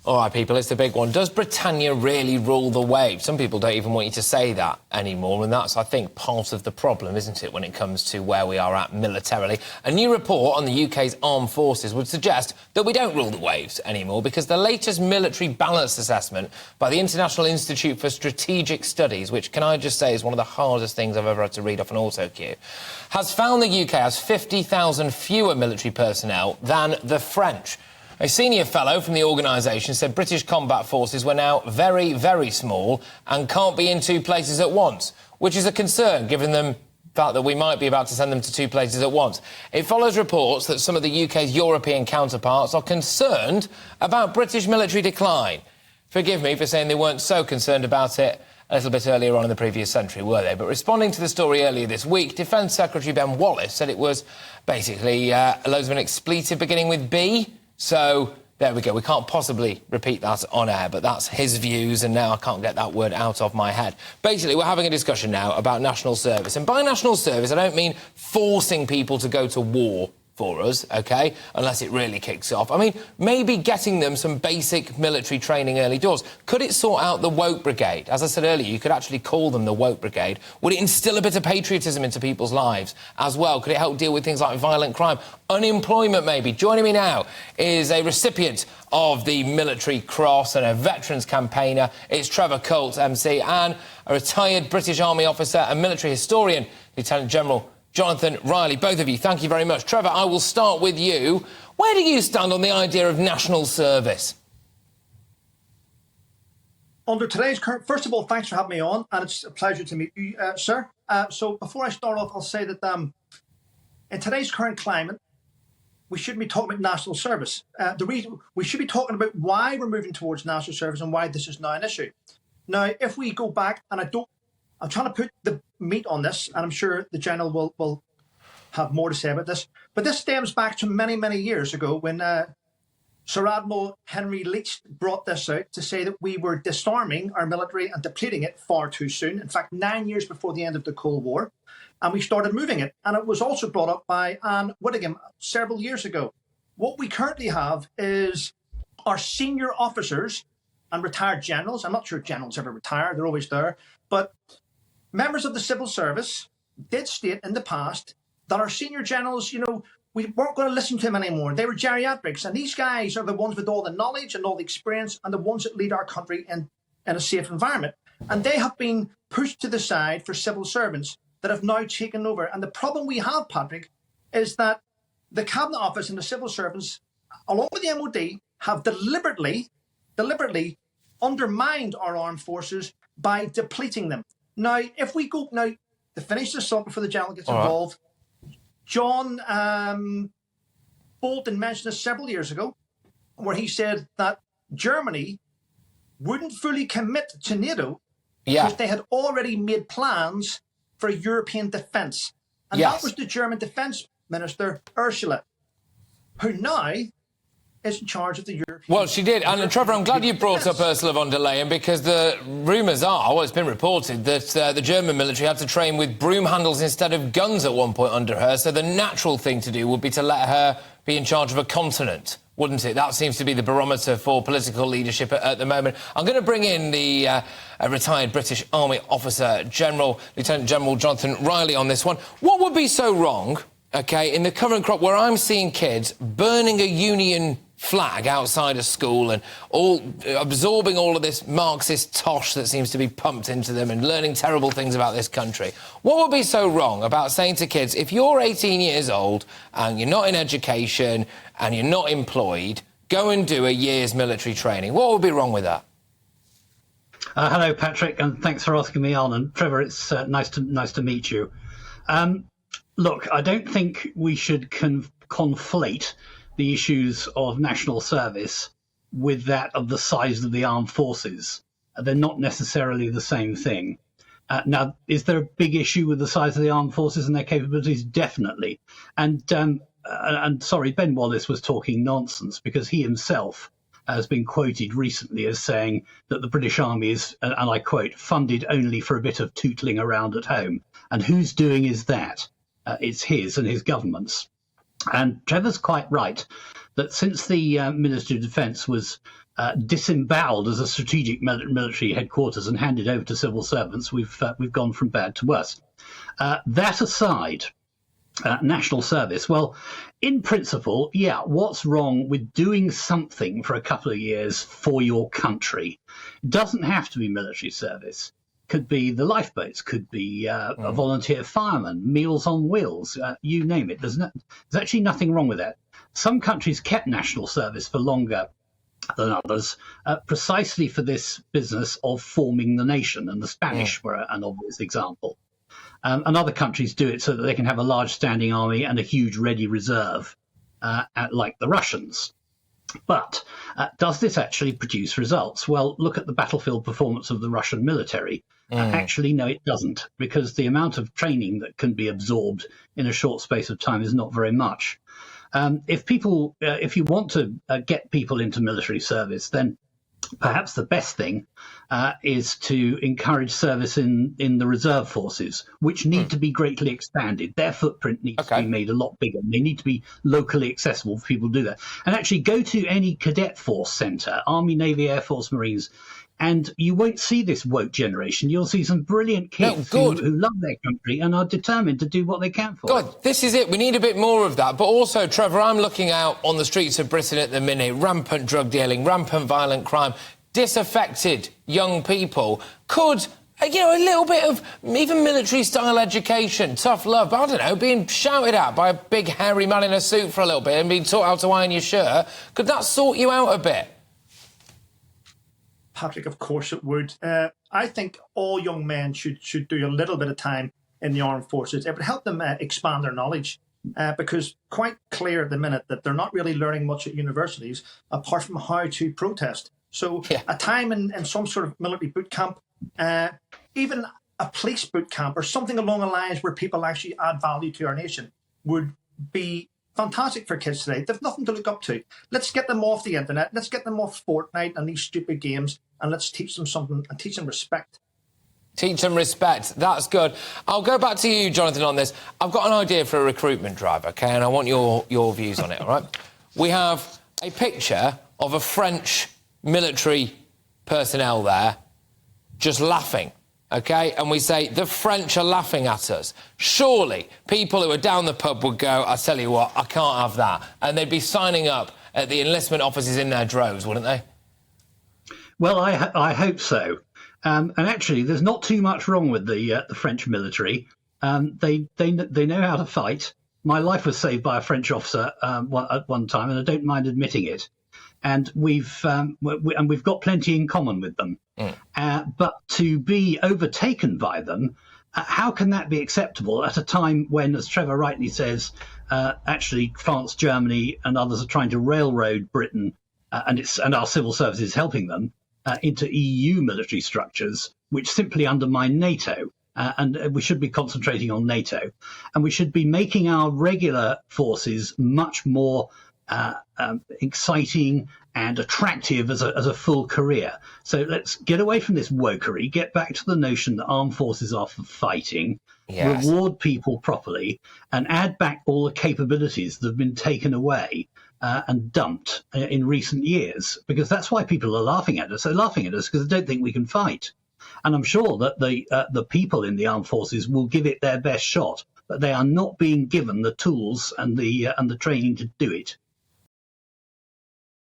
All right, people, it's the big one. Does Britannia really rule the waves? Some people don't even want you to say that anymore, and that's, I think, part of the problem, isn't it, when it comes to where we are at militarily? A new report on the UK's armed forces would suggest that we don't rule the waves anymore, because the latest military balance assessment by the International Institute for Strategic Studies, which, can I just say, is one of the hardest things I've ever had to read off an auto cue, has found the UK has 50,000 fewer military personnel than the French. A senior fellow from the organisation said British combat forces were now very, very small and can't be in two places at once, which is a concern given the fact that we might be about to send them to two places at once. It follows reports that some of the UK's European counterparts are concerned about British military decline. Forgive me for saying they weren't so concerned about it a little bit earlier on in the previous century, were they? But responding to the story earlier this week, Defence Secretary Ben Wallace said it was basically loads of an expletive beginning with B. So, there we go. We can't possibly repeat that on air, but that's his views, and now I can't get that word out of my head. Basically, we're having a discussion now about national service. And by national service, I don't mean forcing people to go to war for us, OK, unless it really kicks off. I mean, maybe getting them some basic military training early doors. Could it sort out the woke brigade? As I said earlier, you could actually call them the woke brigade. Would it instill a bit of patriotism into people's lives as well? Could it help deal with things like violent crime? Unemployment, maybe. Joining me now is a recipient of the Military Cross and a veterans campaigner. It's Trevor Coult MC, and a retired British Army officer and military historian, Lieutenant-General Jonathon Riley. Both of you, thank you very much. Trevor, I will start with you. Where do you stand on the idea of national service? Under today's current... First of all, thanks for having me on, and it's a pleasure to meet you, sir. So before I start off, I'll say that in today's current climate, we shouldn't be talking about national service. The reason we should be talking about why we're moving towards national service and why this is now an issue. Now, if we go back, and I'm trying to put the meat on this, and I'm sure the General will have more to say about this. But this stems back to many, many years ago when Sir Admiral Henry Leach brought this out to say that we were disarming our military and depleting it far too soon. In fact, 9 years before the end of the Cold War. And we started moving it. And it was also brought up by Anne Whittingham several years ago. What we currently have is our senior officers and retired generals. I'm not sure generals ever retire. They're always there. But members of the civil service did state in the past that our senior generals, you know, we weren't going to listen to them anymore. They were geriatrics. And these guys are the ones with all the knowledge and all the experience and the ones that lead our country in a safe environment. And they have been pushed to the side for civil servants that have now taken over. And the problem we have, Patrick, is that the Cabinet Office and the civil servants, along with the MOD, have deliberately undermined our armed forces by depleting them. Now, if we go now to finish this up before the General gets involved, John Bolton mentioned this several years ago, where he said that Germany wouldn't fully commit to NATO because they had already made plans for European defence. And that was the German Defence Minister, Ursula, who now is in charge of the European... Well, she did. And, Trevor, I'm glad you brought up Ursula von der Leyen, because the rumours are, well, it's been reported, that the German military had to train with broom handles instead of guns at one point under her, so the natural thing to do would be to let her be in charge of a continent, wouldn't it? That seems to be the barometer for political leadership at the moment. I'm going to bring in the retired British Army officer, Lieutenant-General Jonathon Riley, on this one. What would be so wrong, OK, in the current crop where I'm seeing kids burning a Union flag outside a school and all absorbing all of this Marxist tosh that seems to be pumped into them and learning terrible things about this country? What would be so wrong about saying to kids, if you're 18 years old and you're not in education and you're not employed, go and do a year's military training? What would be wrong with that? Hello, Patrick, and thanks for asking me on. And Trevor, it's nice to meet you. Look, I don't think we should conflate the issues of national service with that of the size of the armed forces. They're not necessarily the same thing. Now, is there a big issue with the size of the armed forces and their capabilities? Definitely. And sorry, Ben Wallace was talking nonsense, because he himself has been quoted recently as saying that the British Army is, and I quote, funded only for a bit of tootling around at home. And whose doing is that? It's his and his government's. And Trevor's quite right that since the Ministry of Defence was disemboweled as a strategic military headquarters and handed over to civil servants, we've gone from bad to worse. That aside, national service. Well, in principle, yeah, what's wrong with doing something for a couple of years for your country? It doesn't have to be military service. Could be the lifeboats, could be a volunteer fireman, Meals on Wheels, you name it. There's actually nothing wrong with that. Some countries kept national service for longer than others, precisely for this business of forming the nation, and the Spanish were an obvious example. And other countries do it so that they can have a large standing army and a huge ready reserve, like the Russians. But does this actually produce results? Well, look at the battlefield performance of the Russian military. Actually, no, it doesn't, because the amount of training that can be absorbed in a short space of time is not very much. If you want to get people into military service, then perhaps the best thing is to encourage service in the reserve forces, which need to be greatly expanded. Their footprint needs to be made a lot bigger. They need to be locally accessible for people to do that. And actually go to any cadet force centre, Army, Navy, Air Force, Marines, and you won't see this woke generation. You'll see some brilliant kids who love their country and are determined to do what they can for it. This is it. We need a bit more of that. But also, Trevor, I'm looking out on the streets of Britain at the minute. Rampant drug dealing, rampant violent crime, disaffected young people. Could, a little bit of even military-style education, tough love, I don't know, being shouted at by a big hairy man in a suit for a little bit and being taught how to iron your shirt, could that sort you out a bit? Patrick, of course it would. I think all young men should do a little bit of time in the armed forces. It would help them expand their knowledge, because quite clear at the minute that they're not really learning much at universities apart from how to protest. So a time in some sort of military boot camp, even a police boot camp or something along the lines where people actually add value to our nation would be fantastic for kids today. They've nothing to look up to. Let's get them off the internet. Let's get them off Fortnite and these stupid games, and let's teach them something and teach them respect. Teach them respect. That's good. I'll go back to you, Jonathan, on this. I've got an idea for a recruitment drive, OK, and I want your views on it, all right? We have a picture of a French military personnel there just laughing, OK? And we say, the French are laughing at us. Surely people who are down the pub would go, I tell you what, I can't have that. And they'd be signing up at the enlistment offices in their droves, wouldn't they? Well, I hope so. And actually, there's not too much wrong with the French military. They know how to fight. My life was saved by a French officer at one time, and I don't mind admitting it. And we've got plenty in common with them. But to be overtaken by them, how can that be acceptable at a time when, as Trevor rightly says, actually France, Germany, and others are trying to railroad Britain, and our civil service is helping them into EU military structures, which simply undermine NATO. And we should be concentrating on NATO, and we should be making our regular forces much more exciting and attractive as a full career. So let's get away from this wokery, get back to the notion that armed forces are for fighting, reward people properly, and add back all the capabilities that have been taken away and dumped in recent years, because that's why people are laughing at us. They're laughing at us because they don't think we can fight. And I'm sure that the people in the armed forces will give it their best shot, but they are not being given the tools and the training to do it.